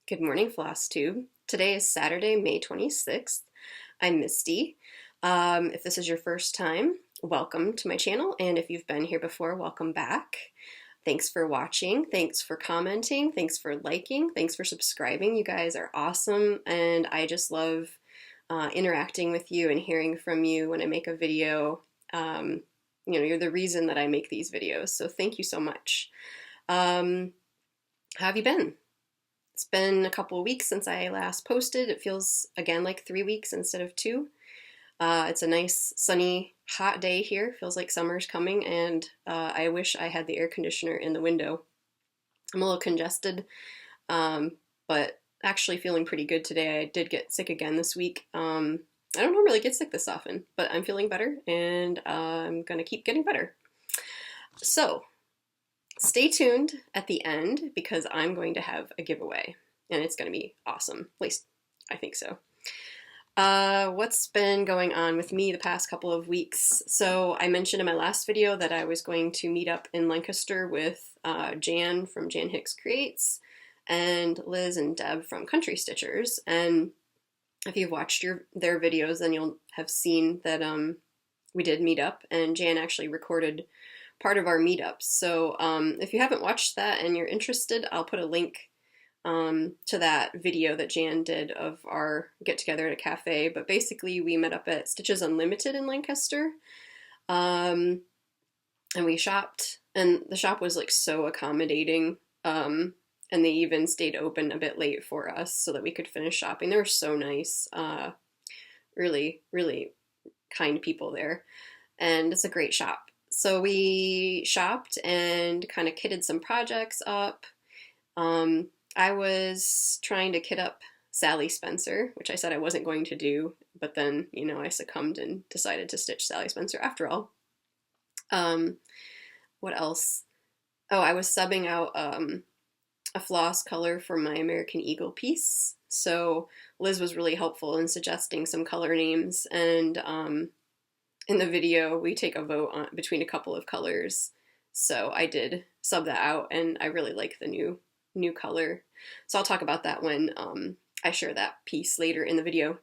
Good morning, Flosstube. Today is Saturday, May 26th. I'm Misty. If this is your first time, welcome to my channel, and if you've been here before, welcome back. Thanks for watching, thanks for commenting, thanks for liking, thanks for subscribing. You guys are awesome, and I just love interacting with you and hearing from you when I make a video. You're the reason that I make these videos, so thank you so much. How have you been? It's been a couple of weeks since I last posted. It feels, again, like 3 weeks instead of 2. It's a nice, sunny, hot day here. Feels like summer's coming, and I wish I had the air conditioner in the window. I'm a little congested, but actually feeling pretty good today. I did get sick again this week. I don't normally get sick this often, but I'm feeling better, and I'm going to keep getting better. So, stay tuned at the end because I'm going to have a giveaway and it's going to be awesome. At least I think so. What's been going on with me the past couple of weeks? So I mentioned in my last video that I was going to meet up in Lancaster with Jan from Jan Hicks Creates and Liz and Deb from Country Stitchers. And if you've watched their videos, then you'll have seen that we did meet up, and Jan actually recorded part of our meetups. So if you haven't watched that and you're interested, I'll put a link to that video that Jan did of our get together at a cafe. But basically we met up at Stitches Unlimited in Lancaster, and we shopped, and the shop was like so accommodating, and they even stayed open a bit late for us so that we could finish shopping. They were so nice, really, really kind people there, and it's a great shop. So we shopped and kind of kitted some projects up. I was trying to kit up Sally Spencer, which I said I wasn't going to do, but then, I succumbed and decided to stitch Sally Spencer after all. What else? Oh, I was subbing out a floss color for my American Eagle piece. So Liz was really helpful in suggesting some color names, and in the video, we take a vote between a couple of colors. So I did sub that out, and I really like the new color. So I'll talk about that when I share that piece later in the video.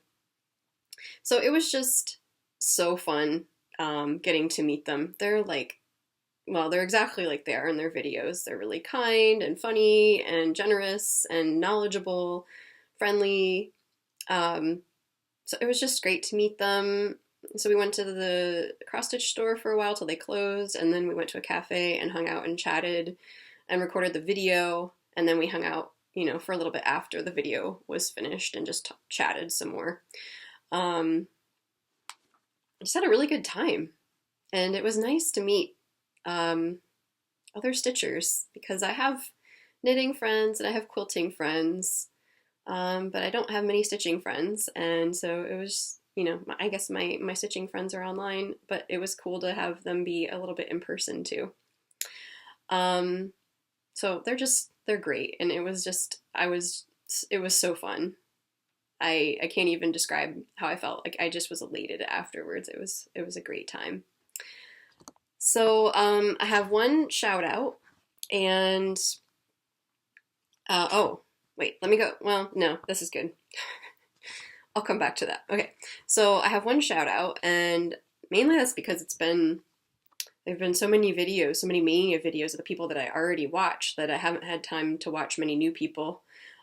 So it was just so fun getting to meet them. They're they're exactly like they are in their videos. They're really kind and funny and generous and knowledgeable, friendly. So it was just great to meet them. So we went to the cross-stitch store for a while till they closed, and then we went to a cafe and hung out and chatted and recorded the video, and then we hung out, for a little bit after the video was finished and just chatted some more. Just had a really good time, and it was nice to meet other stitchers, because I have knitting friends and I have quilting friends, but I don't have many stitching friends, and so it was I guess my stitching friends are online, but it was cool to have them be a little bit in person too. So they're great, and it was so fun. I can't even describe how I felt. Like, I just was elated afterwards. It was a great time. So I have one shout out, and oh wait, let me go. Well, no, this is good. I'll come back to that. Okay, so I have one shout out, and mainly that's because there have been so many videos, so many mania videos of the people that I already watched that I haven't had time to watch many new people.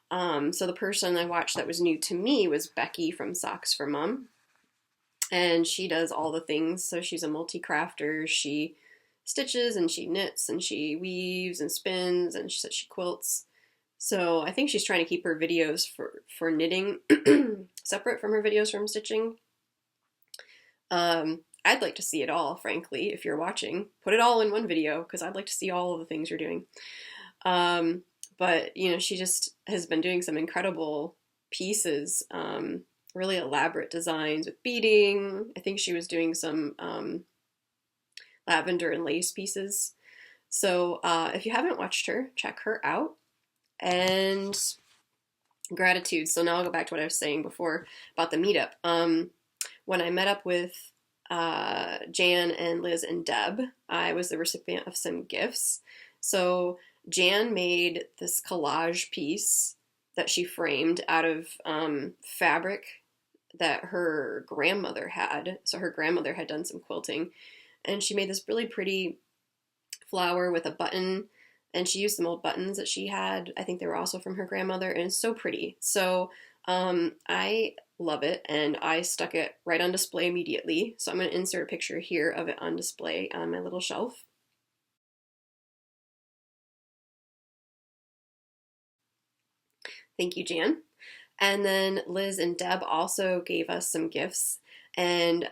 So the person I watched that was new to me was Becky from Socks for Mom, and she does all the things. So she's a multi-crafter. She stitches and she knits and she weaves and spins, and she says she quilts. So I think she's trying to keep her videos for knitting separate from her videos from stitching. I'd like to see it all, frankly. If you're watching, put it all in one video, because I'd like to see all of the things you're doing. But she just has been doing some incredible pieces, really elaborate designs with beading. I think she was doing some lavender and lace pieces. So if you haven't watched her, check her out. And gratitude. So now I'll go back to what I was saying before about the meetup. When I met up with Jan and Liz and Deb, I was the recipient of some gifts. So Jan made this collage piece that she framed out of fabric that her grandmother had. So her grandmother had done some quilting, and she made this really pretty flower with a button, and she used some old buttons that she had. I think they were also from her grandmother, and it's so pretty. So I love it, and I stuck it right on display immediately. So I'm going to insert a picture here of it on display on my little shelf. Thank you, Jan. And then Liz and Deb also gave us some gifts, and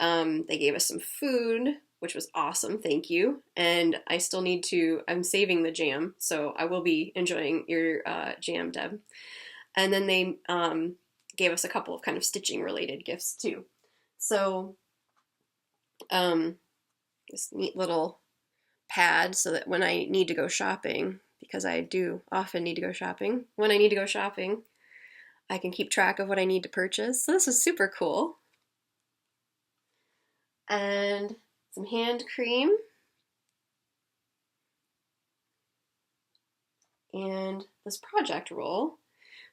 they gave us some food, which was awesome. Thank you. And I still need to, I'm saving the jam, so I will be enjoying your jam, Deb. And then they gave us a couple of kind of stitching related gifts too. So this neat little pad so that when I need to go shopping, because I do often need to go shopping, when I need to go shopping, I can keep track of what I need to purchase. So this is super cool. And some hand cream. And this project roll,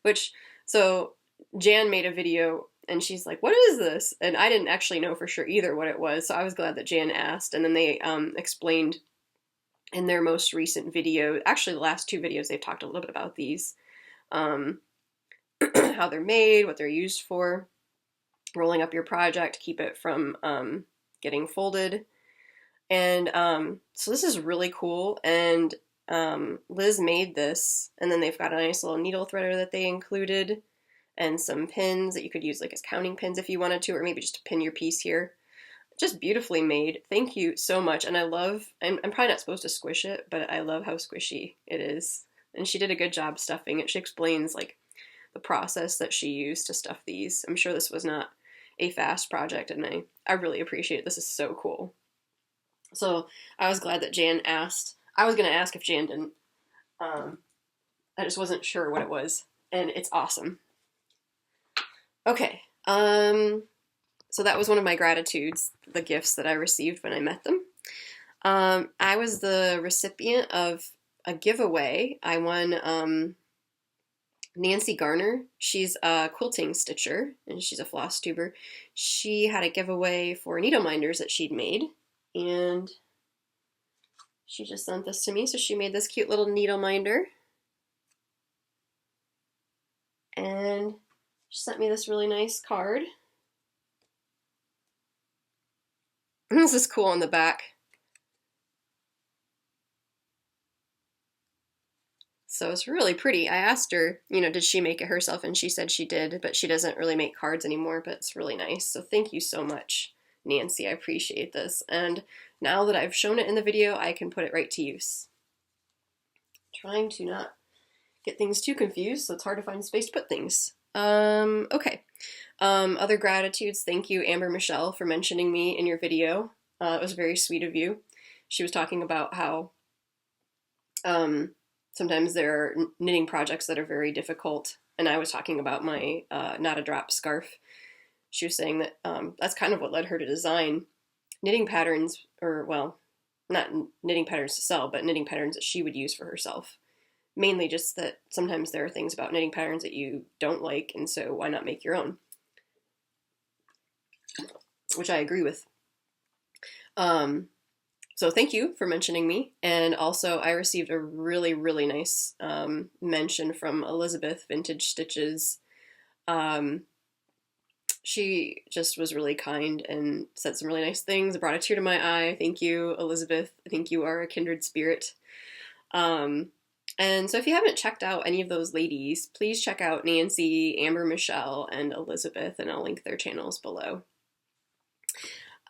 which, so Jan made a video and she's like, what is this? And I didn't actually know for sure either what it was. So I was glad that Jan asked. And then they explained in their most recent video, actually the last two videos, they've talked a little bit about these. How they're made, what they're used for, rolling up your project, keep it from getting folded. And so this is really cool. And Liz made this, and then they've got a nice little needle threader that they included, and some pins that you could use like as counting pins if you wanted to, or maybe just to pin your piece here. Just beautifully made. Thank you so much. And I love, I'm probably not supposed to squish it, but I love how squishy it is. And she did a good job stuffing it. She explains like the process that she used to stuff these. I'm sure this was not a fast project, and I really appreciate it. This is so cool. So I was glad that Jan asked. I was going to ask if Jan didn't. I just wasn't sure what it was, and it's awesome. Okay, so that was one of my gratitudes, the gifts that I received when I met them. I was the recipient of a giveaway. I won Nancy Garner. She's a quilting stitcher, and she's a Flosstuber. She had a giveaway for needle minders that she'd made, and she just sent this to me. So she made this cute little needle minder, and she sent me this really nice card. And this is cool on the back. So it's really pretty. I asked her, you know, did she make it herself? And she said she did, but she doesn't really make cards anymore, but it's really nice. So thank you so much, Nancy. I appreciate this. And now that I've shown it in the video, I can put it right to use. Trying to not get things too confused, so it's hard to find space to put things. Okay. Other gratitudes. Thank you, Amber Michelle, for mentioning me in your video. It was very sweet of you. She was talking about how sometimes there are knitting projects that are very difficult, and I was talking about my Not a Drop scarf. She was saying that that's kind of what led her to design knitting patterns, or well, not knitting patterns to sell, but knitting patterns that she would use for herself. Mainly just that sometimes there are things about knitting patterns that you don't like, and so why not make your own? Which I agree with. So thank you for mentioning me. And also I received a really, really nice mention from Elizabeth Vintage Stitches. She just was really kind and said some really nice things. It brought a tear to my eye. Thank you, Elizabeth. I think you are a kindred spirit. And so if you haven't checked out any of those ladies, please check out Nancy, Amber Michelle, and Elizabeth, and I'll link their channels below.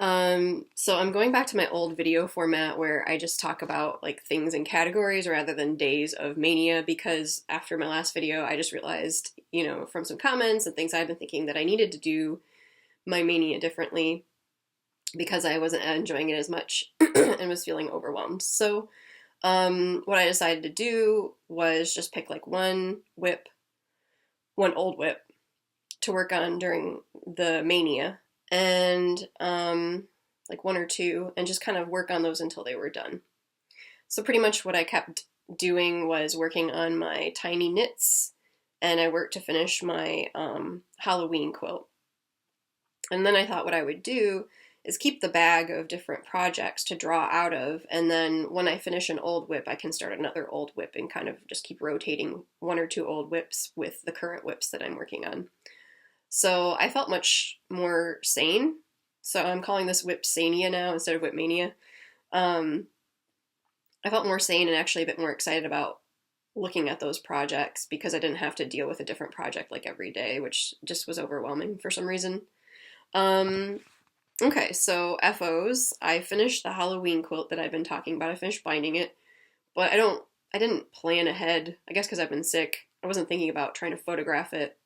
So I'm going back to my old video format where I just talk about like things in categories rather than days of mania, because after my last video I just realized, you know, from some comments and things I've been thinking, that I needed to do my mania differently because I wasn't enjoying it as much and was feeling overwhelmed. So what I decided to do was just pick like one old WIP to work on during the mania, and like one or two, and just kind of work on those until they were done. So pretty much what I kept doing was working on my tiny knits and I worked to finish my Halloween quilt. And then I thought what I would do is keep the bag of different projects to draw out of, and then when I finish an old WIP, I can start another old WIP and kind of just keep rotating 1 or 2 old WIPs with the current WIPs that I'm working on. So I felt much more sane. So I'm calling this WIP Sania now instead of WIP Mania. I felt more sane and actually a bit more excited about looking at those projects because I didn't have to deal with a different project like every day, which just was overwhelming for some reason. Okay, so FOs. I finished the Halloween quilt that I've been talking about. I finished binding it, but I didn't plan ahead. I guess because I've been sick. I wasn't thinking about trying to photograph it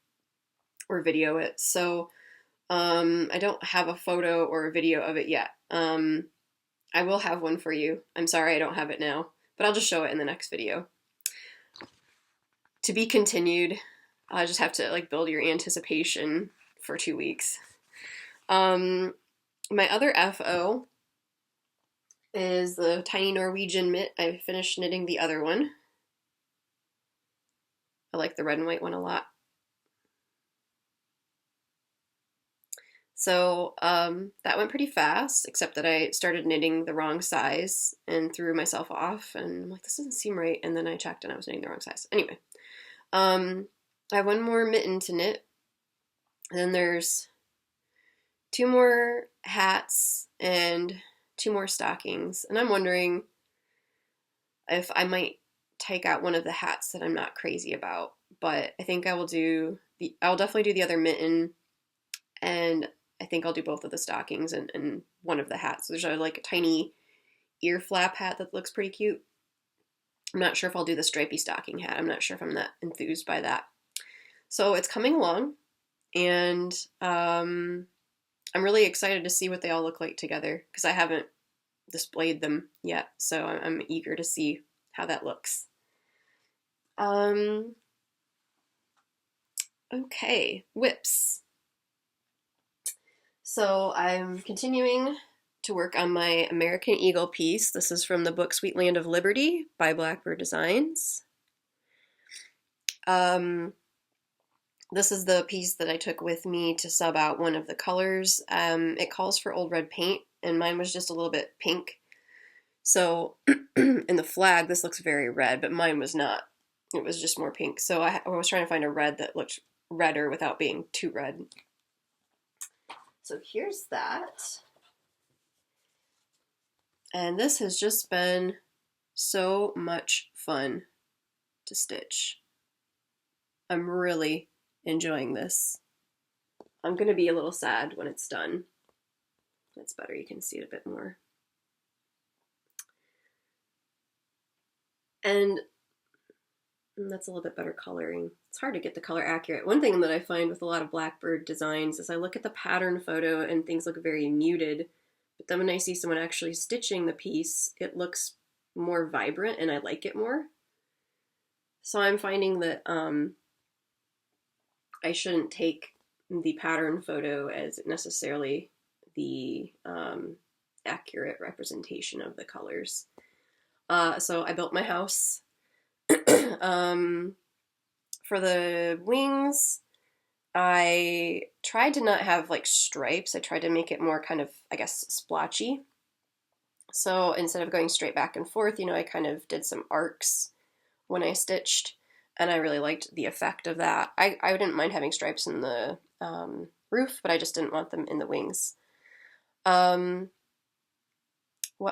or video it. So, I don't have a photo or a video of it yet. I will have one for you. I'm sorry I don't have it now, but I'll just show it in the next video. To be continued. I just have to like build your anticipation for 2 weeks. My other FO is the tiny Norwegian mitt. I finished knitting the other one. I like the red and white one a lot. So that went pretty fast, except that I started knitting the wrong size and threw myself off, and I'm like, this doesn't seem right, and then I checked and I was knitting the wrong size. Anyway, I have 1 more mitten to knit, and then there's 2 more hats and 2 more stockings, and I'm wondering if I might take out one of the hats that I'm not crazy about, but I think I'll definitely do the other mitten, and I think I'll do both of the stockings and one of the hats. There's like a tiny ear flap hat that looks pretty cute. I'm not sure if I'll do the stripy stocking hat. I'm not sure if I'm that enthused by that. So it's coming along, and I'm really excited to see what they all look like together because I haven't displayed them yet. So I'm eager to see how that looks. Okay, WIPs. So I'm continuing to work on my American Eagle piece. This is from the book Sweet Land of Liberty by Blackbird Designs. This is the piece that I took with me to sub out one of the colors. It calls for old red paint, and mine was just a little bit pink. So in the flag, this looks very red, but mine was not. It was just more pink. So I was trying to find a red that looked redder without being too red. So here's that. And this has just been so much fun to stitch. I'm really enjoying this. I'm going to be a little sad when it's done. That's better, you can see it a bit more. And that's a little bit better coloring. It's hard to get the color accurate. One thing that I find with a lot of Blackbird designs is I look at the pattern photo and things look very muted, but then when I see someone actually stitching the piece, it looks more vibrant and I like it more. So I'm finding that I shouldn't take the pattern photo as necessarily the accurate representation of the colors. So I built my house. For the wings, I tried to not have like stripes. I tried to make it more kind of, I guess, splotchy. So instead of going straight back and forth, I kind of did some arcs when I stitched, and I really liked the effect of that. I didn't mind having stripes in the roof, but I just didn't want them in the wings. What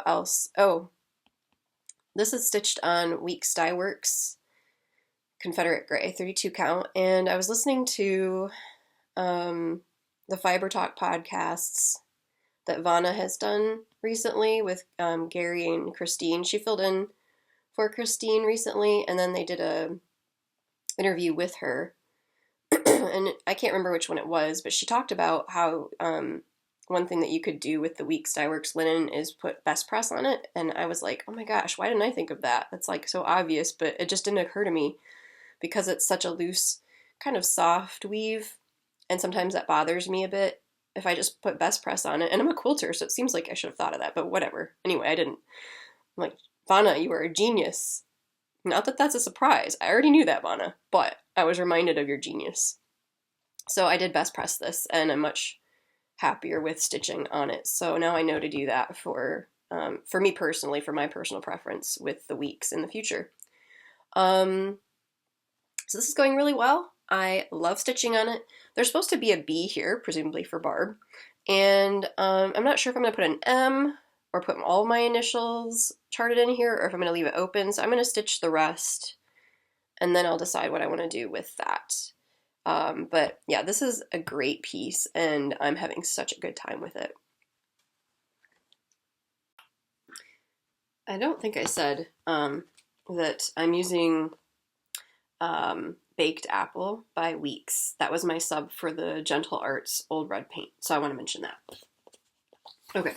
else? Oh, this is stitched on Weeks Dye Works Confederate Gray 32 count, and I was listening to the Fiber Talk podcasts that Vanna has done recently with Gary and Christine. She filled in for Christine recently, and then they did a interview with her, and I can't remember which one it was, but she talked about how one thing that you could do with the Weeks Dye Works linen is put best press on it, and I was like, oh my gosh, why didn't I think of that? That's like so obvious, but it just didn't occur to me because it's such a loose, kind of soft weave, and sometimes that bothers me a bit if I just put best press on it, and I'm a quilter, so it seems like I should have thought of that, but whatever. Anyway, I didn't. I'm like, Vanna, you are a genius. Not that that's a surprise. I already knew that, Vana, but I was reminded of your genius. So I did best press this, and I'm much happier with stitching on it. So now I know to do that for me personally, for my personal preference with the weeks in the future. So this is going really well. I love stitching on it. There's supposed to be a B here, presumably for Barb. And I'm not sure if I'm going to put an M or put all my initials charted in here, or if I'm going to leave it open. So I'm going to stitch the rest, and then I'll decide what I want to do with that. But yeah, this is a great piece, and I'm having such a good time with it. I don't think I said that I'm using Baked Apple by Weeks. That was my sub for the Gentle Arts Old Red paint, so I want to mention that. Okay.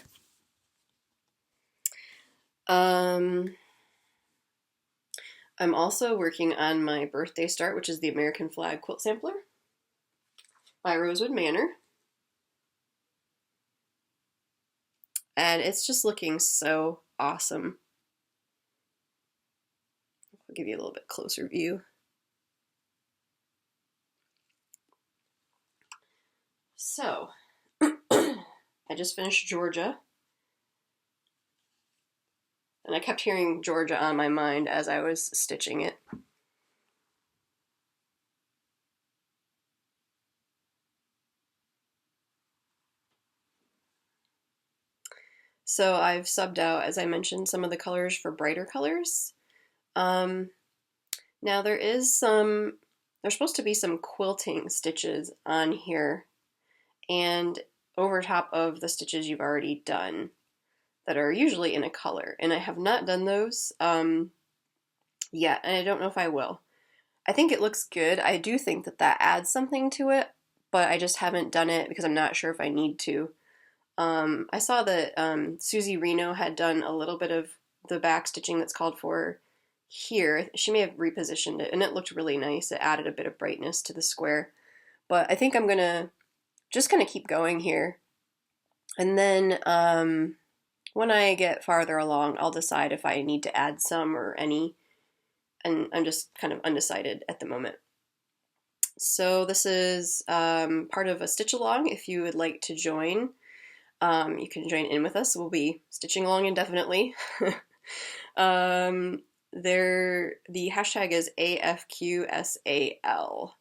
I'm also working on my birthday start, which is the American flag quilt sampler by Rosewood Manor. And it's just looking so awesome. I'll give you a little bit closer view. So, I just finished Georgia. And I kept hearing Georgia on my mind as I was stitching it. So I've subbed out, as I mentioned, some of the colors for brighter colors. Now there's supposed to be some quilting stitches on here and over top of the stitches you've already done that are usually in a color. And I have not done those yet, and I don't know if I will. I think it looks good. I do think that that adds something to it, but I just haven't done it because I'm not sure if I need to. I saw that Suzy Reno had done a little bit of the back stitching that's called for here. She may have repositioned it, and it looked really nice. It added a bit of brightness to the square. But I think I'm going to just kind of keep going here. And then when I get farther along, I'll decide if I need to add some or any. And I'm just kind of undecided at the moment. So this is part of a stitch along. If you would like to join, you can join in with us. We'll be stitching along indefinitely. The hashtag is AFQSAL.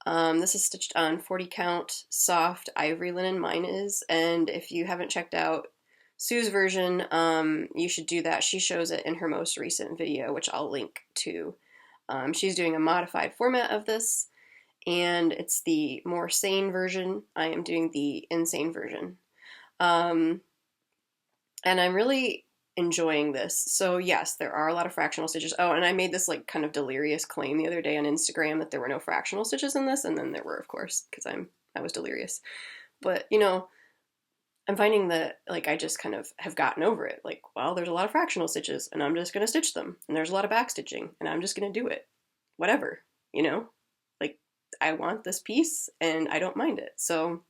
This is stitched on 40 count soft ivory linen, mine is, and if you haven't checked out Sue's version, you should do that. She shows it in her most recent video, which I'll link to. She's doing a modified format of this, and it's the more sane version. I am doing the insane version. And I'm really enjoying this. So yes, there are a lot of fractional stitches. Oh, and I made this like kind of delirious claim the other day on Instagram that there were no fractional stitches in this, and then there were, of course, because I was delirious. But you know, I'm finding that like I just kind of have gotten over it. Like, well, there's a lot of fractional stitches, and I'm just gonna stitch them, and there's a lot of back stitching, and I'm just gonna do it. Whatever, you know? Like, I want this piece, and I don't mind it. So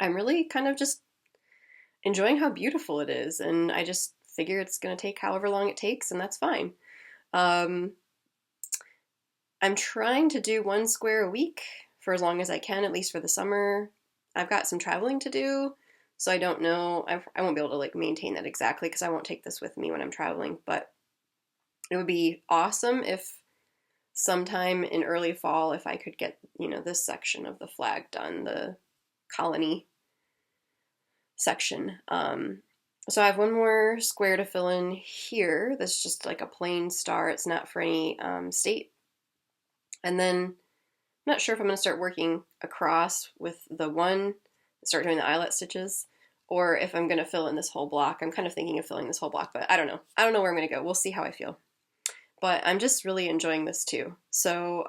I'm really kind of just enjoying how beautiful it is, and I just figure it's going to take however long it takes, and that's fine. I'm trying to do one square a week for as long as I can, at least for the summer. I've got some traveling to do, so I don't know. I won't be able to like maintain that exactly because I won't take this with me when I'm traveling, but it would be awesome if sometime in early fall, if I could get, you know, this section of the flag done, the colony section. So I have one more square to fill in here. That's just like a plain star. It's not for any state. And then I'm not sure if I'm going to start working across with the one, start doing the eyelet stitches, or if I'm going to fill in this whole block. I'm kind of thinking of filling this whole block, but I don't know. I don't know where I'm going to go. We'll see how I feel. But I'm just really enjoying this too. So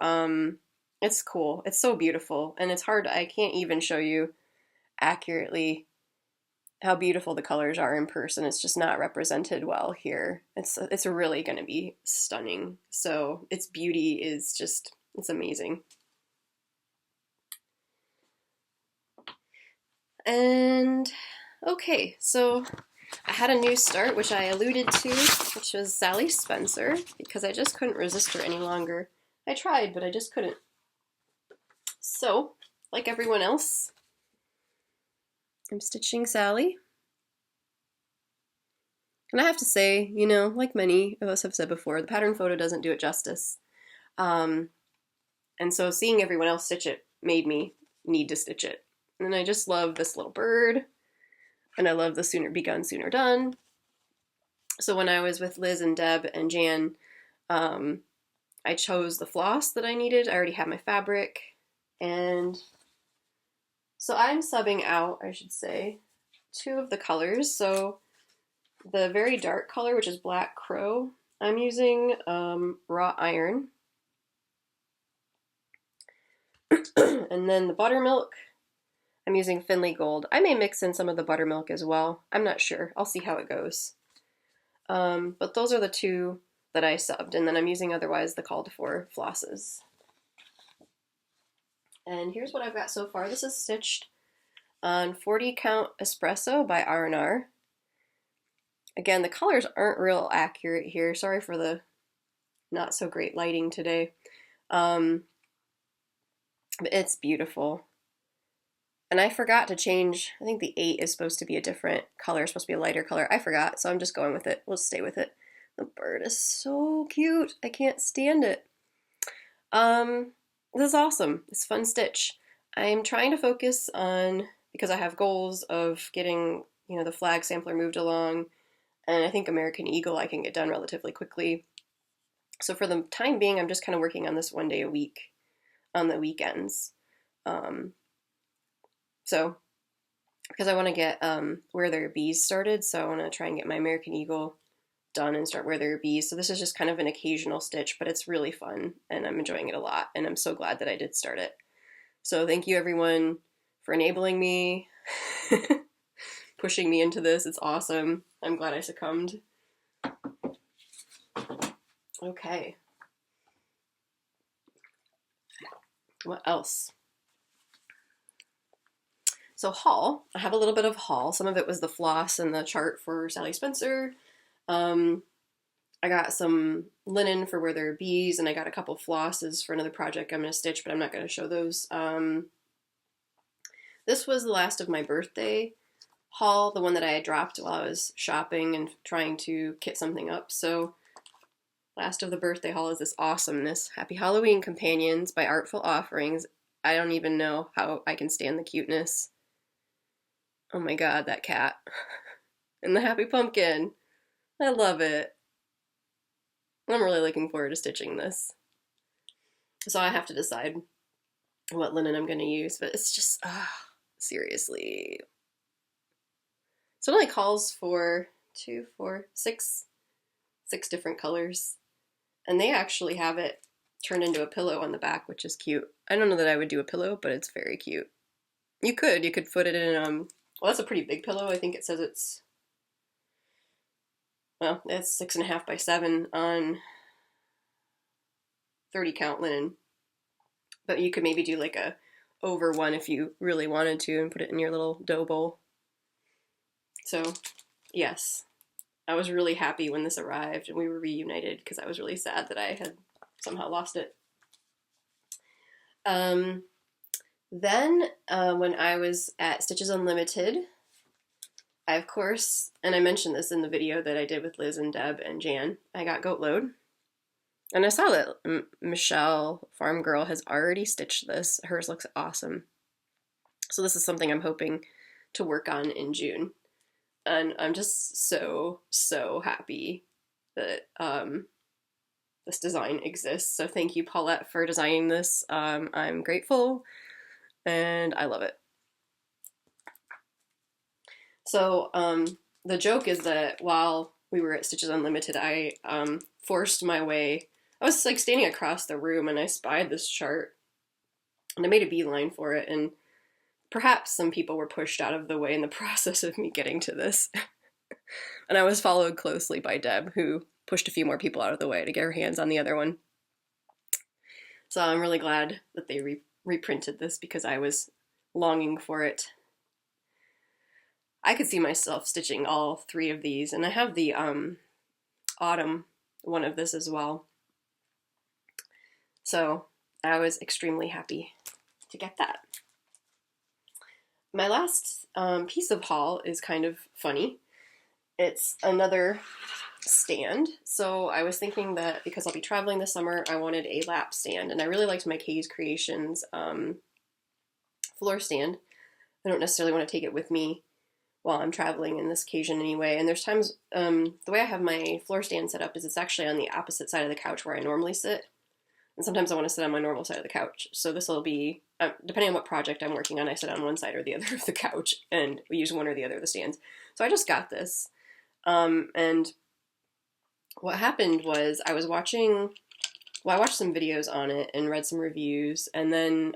it's cool. It's so beautiful. And it's hard. I can't even show you accurately how beautiful the colors are in person. It's just not represented well here. It's really going to be stunning. So its beauty is just, it's amazing. And okay, so I had a new start, which I alluded to, which was Sally Spencer, because I just couldn't resist her any longer. I tried, but I just couldn't. So, like everyone else, I'm stitching Sally. And I have to say, you know, like many of us have said before, the pattern photo doesn't do it justice. And so seeing everyone else stitch it made me need to stitch it. And I just love this little bird. And I love the sooner begun, sooner done. So when I was with Liz and Deb and Jan, I chose the floss that I needed. I already had my fabric. And so I'm subbing out, I should say, 2 of the colors. So the very dark color, which is Black Crow, I'm using wrought iron. And then the buttermilk, I'm using Finley Gold. I may mix in some of the buttermilk as well. I'm not sure. I'll see how it goes. But those are the 2 that I subbed, and then I'm using otherwise the called for flosses. And here's what I've got so far. This is stitched on 40 count espresso by R&R. Again, the colors aren't real accurate here. Sorry for the not so great lighting today. But it's beautiful. And I forgot to change, I think the 8 is supposed to be a different color, supposed to be a lighter color. I forgot, so I'm just going with it. We'll stay with it. The bird is so cute. I can't stand it. This is awesome. It's a fun stitch. I'm trying to focus on, because I have goals of getting, you know, the flag sampler moved along, and I think American Eagle I can get done relatively quickly. So for the time being, I'm just kind of working on this 1 day a week on the weekends. So, because I want to get Where There Are Bees started, so I want to try and get my American Eagle done and start Where There Are Bees. So this is just kind of an occasional stitch, but it's really fun, and I'm enjoying it a lot, and I'm so glad that I did start it. So thank you everyone for enabling me, pushing me into this. It's awesome. I'm glad I succumbed. Okay. What else? So haul, I have a little bit of haul. Some of it was the floss and the chart for Sally Spencer. I got some linen for Where There Are Bees, and I got a couple flosses for another project I'm going to stitch, but I'm not going to show those. This was the last of my birthday haul, the one that I had dropped while I was shopping and trying to kit something up. So last of the birthday haul is this awesomeness. Happy Halloween Companions by Artful Offerings. I don't even know how I can stand the cuteness. Oh my god, that cat. And the happy pumpkin. I love it. I'm really looking forward to stitching this. So I have to decide what linen I'm going to use, but it's just, seriously. So it only calls for 6 different colors. And they actually have it turned into a pillow on the back, which is cute. I don't know that I would do a pillow, but it's very cute. You could put it in, well, that's a pretty big pillow. I think it says it's, well, it's 6.5 by 7 on 30 count linen. But you could maybe do like a over one if you really wanted to and put it in your little dough bowl. So, yes, I was really happy when this arrived and we were reunited because I was really sad that I had somehow lost it. Then, when I was at Stitches Unlimited, I, of course, and I mentioned this in the video that I did with Liz and Deb and Jan, I got Goat Load. And I saw that Michelle, Farm Girl, has already stitched this. Hers looks awesome. So this is something I'm hoping to work on in June. And I'm just so, so happy that this design exists. So thank you, Paulette, for designing this. I'm grateful, and I love it. So the joke is that while we were at Stitches Unlimited, I forced my way. I was like standing across the room, and I spied this chart, and I made a beeline for it, and perhaps some people were pushed out of the way in the process of me getting to this. And I was followed closely by Deb, who pushed a few more people out of the way to get her hands on the other one. So I'm really glad that they reprinted this because I was longing for it. I could see myself stitching all 3 of these, and I have the autumn one of this as well. So I was extremely happy to get that. My last piece of haul is kind of funny. It's another stand. So I was thinking that because I'll be traveling this summer, I wanted a lap stand, and I really liked my Kay's Creations floor stand. I don't necessarily want to take it with me while I'm traveling in this occasion anyway. And there's times, the way I have my floor stand set up is it's actually on the opposite side of the couch where I normally sit. And sometimes I want to sit on my normal side of the couch. So this will be, depending on what project I'm working on, I sit on one side or the other of the couch, and we use one or the other of the stands. So I just got this. And what happened was I was watching, well, I watched some videos on it and read some reviews, and then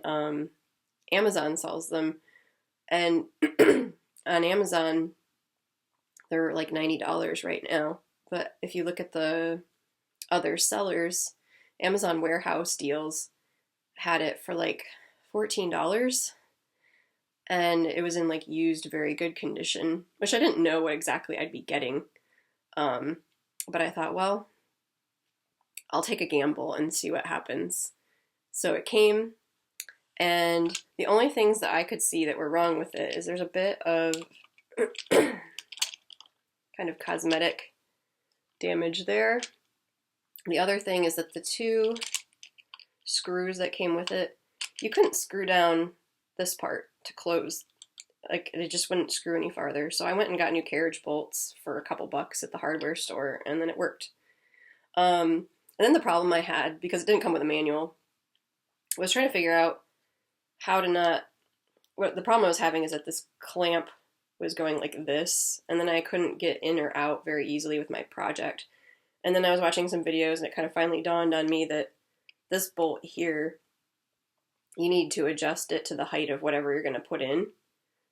Amazon sells them. And on Amazon, they're like $90 right now. But if you look at the other sellers, Amazon warehouse deals had it for like $14, and it was in like used, very good condition, which I didn't know what exactly I'd be getting. But I thought, well, I'll take a gamble and see what happens. So it came, and the only things that I could see that were wrong with it is there's a bit of kind of cosmetic damage there. The other thing is that the 2 screws that came with it, you couldn't screw down this part to close. Like, it just wouldn't screw any farther. So I went and got new carriage bolts for a couple bucks at the hardware store, and then it worked. And then the problem I had, because it didn't come with a manual, was trying to figure out how to not... What the problem I was having is that this clamp was going like this, and then I couldn't get in or out very easily with my project. And then I was watching some videos, and it kind of finally dawned on me that this bolt here, you need to adjust it to the height of whatever you're going to put in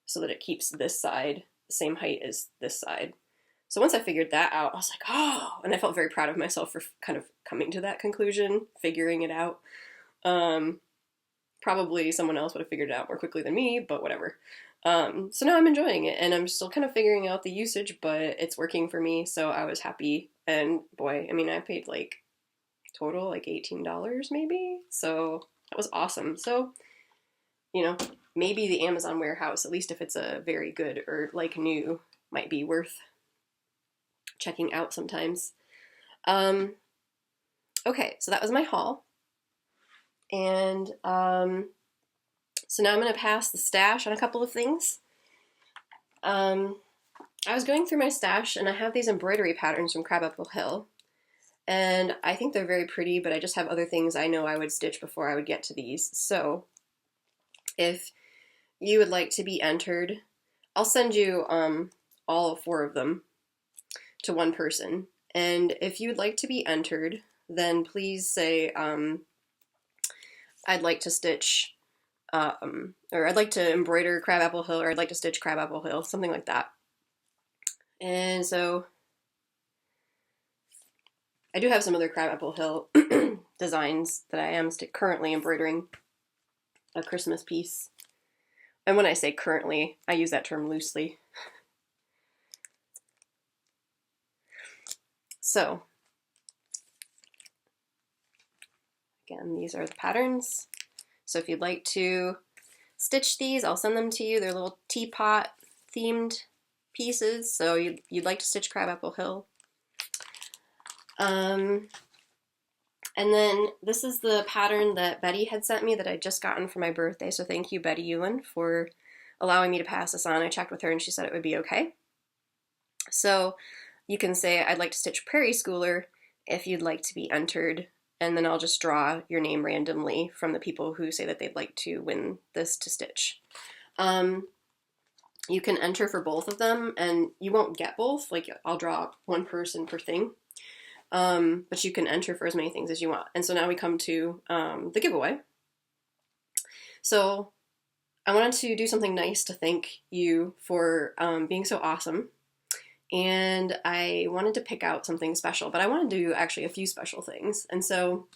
so that it keeps this side the same height as this side. So once I figured that out, I was like, oh, and I felt very proud of myself for kind of coming to that conclusion, figuring it out. Probably someone else would have figured it out more quickly than me, but whatever. So now I'm enjoying it, and I'm still kind of figuring out the usage, but it's working for me, so I was happy. And boy, I mean, I paid like total like $18 maybe, so that was awesome. So, you know, maybe the Amazon warehouse, at least if it's a very good or like new, might be worth checking out sometimes. Okay, so that was my haul. And so now I'm going to pass the stash on a couple of things. I was going through my stash, and I have these embroidery patterns from Crabapple Hill. And I think they're very pretty, but I just have other things I know I would stitch before I would get to these. So if you would like to be entered, I'll send you all 4 of them to one person. And if you would like to be entered, then please say, I'd like to stitch, or I'd like to embroider Crabapple Hill, or I'd like to stitch Crabapple Hill, something like that. And so I do have some other Crabapple Hill designs that I am currently embroidering a Christmas piece. And when I say currently, I use that term loosely. So, again, these are the patterns. So if you'd like to stitch these, I'll send them to you. They're little teapot themed pieces. So you'd like to stitch Crabapple Hill. And then this is the pattern that Betty had sent me that I'd just gotten for my birthday. So thank you, Betty Ewan, for allowing me to pass this on. I checked with her and she said it would be okay. So you can say, I'd like to stitch Prairie Schooler if you'd like to be entered. And then I'll just draw your name randomly from the people who say that they'd like to win this to stitch. You can enter for both of them, and you won't get both. Like, I'll draw one person per thing. But you can enter for as many things as you want. And so now we come to the giveaway. So I wanted to do something nice to thank you for being so awesome. And I wanted to pick out something special, but I wanted to do actually a few special things. And so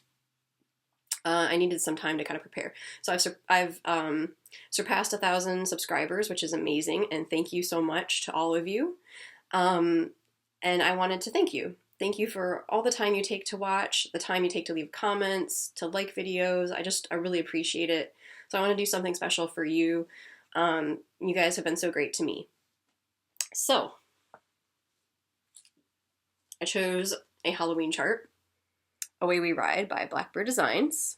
I needed some time to kind of prepare. So I've surpassed 1,000 subscribers, which is amazing, and thank you so much to all of you. And I wanted to thank you. Thank you for all the time you take to watch, the time you take to leave comments, to like videos. I really appreciate it. So I want to do something special for you. You guys have been so great to me. So I chose a Halloween chart, Away We Ride by Blackbird Designs.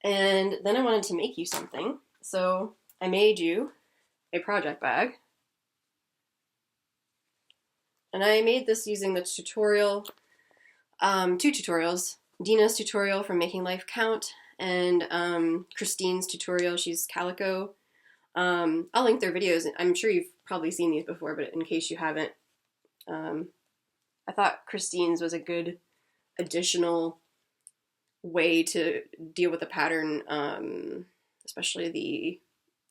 And then I wanted to make you something. So I made you a project bag. And I made this using the tutorial, 2 tutorials. Dina's tutorial from Making Life Count and Christine's tutorial, she's Calico. I'll link their videos. I'm sure you've probably seen these before, but in case you haven't, I thought Christine's was a good additional way to deal with the pattern, especially the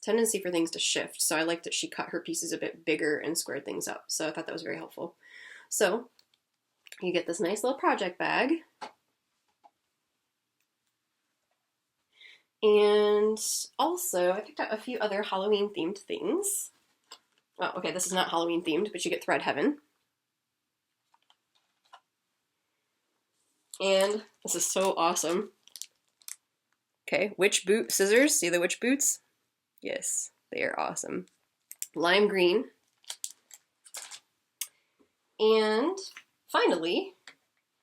tendency for things to shift. So I liked that she cut her pieces a bit bigger and squared things up. So I thought that was very helpful. So you get this nice little project bag. And also I picked out a few other Halloween themed things. Oh, okay, this is not Halloween themed, but you get Thread Heaven. And this is so awesome. Okay, witch boot scissors. See the witch boots? Yes, they are awesome. Lime green. And finally,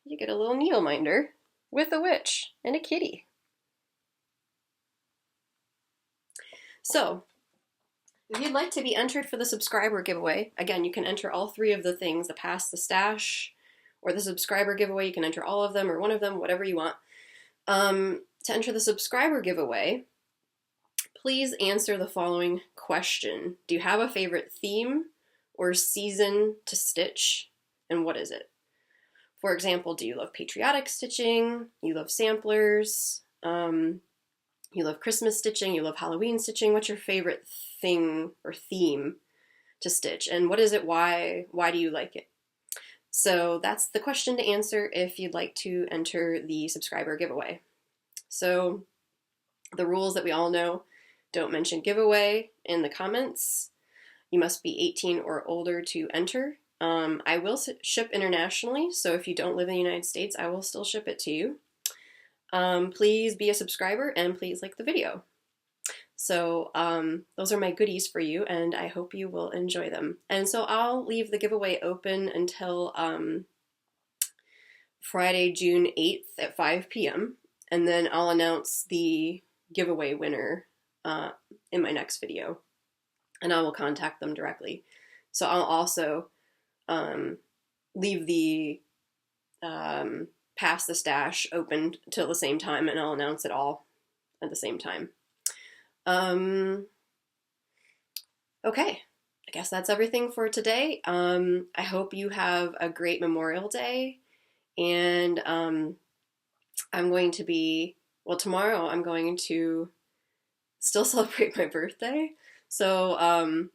you get a little needle minder with a witch and a kitty. So, if you'd like to be entered for the subscriber giveaway, again, you can enter all 3 of the things, the Pass the Stash, or the subscriber giveaway. You can enter all of them or one of them, whatever you want. To enter the subscriber giveaway, please answer the following question. Do you have a favorite theme or season to stitch, and what is it? For example, do you love patriotic stitching? You love samplers? You love Christmas stitching? You love Halloween stitching? What's your favorite thing or theme to stitch? And what is it? Why do you like it? So that's the question to answer if you'd like to enter the subscriber giveaway. So the rules that we all know: don't mention giveaway in the comments. You must be 18 or older to enter. I will ship internationally, so if you don't live in the United States, I will still ship it to you. Please be a subscriber and please like the video. So those are my goodies for you, and I hope you will enjoy them. And so I'll leave the giveaway open until Friday, June 8th at 5 p.m. And then I'll announce the giveaway winner in my next video, and I will contact them directly. So I'll also leave the Pass the Stash open till the same time, and I'll announce it all at the same time. Okay, I guess that's everything for today. I hope you have a great Memorial Day, and I'm going to be, well, tomorrow I'm going to still celebrate my birthday. So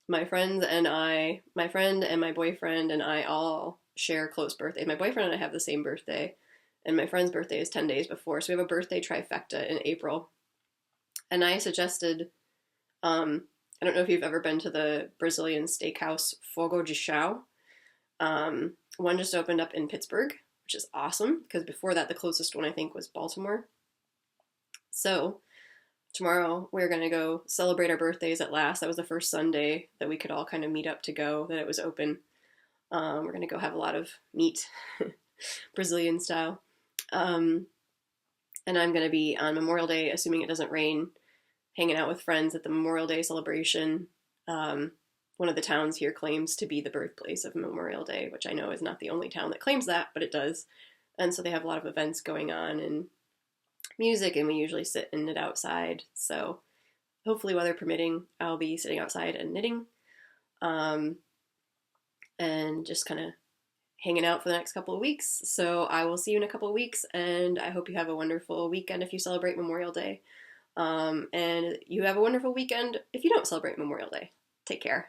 my friend and my boyfriend and I all share close birthdays. My boyfriend and I have the same birthday, and my friend's birthday is 10 days before, so we have a birthday trifecta in April. And I suggested, I don't know if you've ever been to the Brazilian steakhouse Fogo de Chão. One just opened up in Pittsburgh, which is awesome, because before that the closest one I think was Baltimore. So tomorrow we're going to go celebrate our birthdays at last. That was the first Sunday that we could all kind of meet up to go, that it was open. We're going to go have a lot of meat, Brazilian style. And I'm going to be on Memorial Day, assuming it doesn't rain, hanging out with friends at the Memorial Day celebration. One of the towns here claims to be the birthplace of Memorial Day, which I know is not the only town that claims that, but it does. And so they have a lot of events going on and music, and we usually sit and knit outside. So hopefully, weather permitting, I'll be sitting outside and knitting. And just kind of hanging out for the next couple of weeks. So I will see you in a couple of weeks, and I hope you have a wonderful weekend if you celebrate Memorial Day. And you have a wonderful weekend if you don't celebrate Memorial Day. Take care.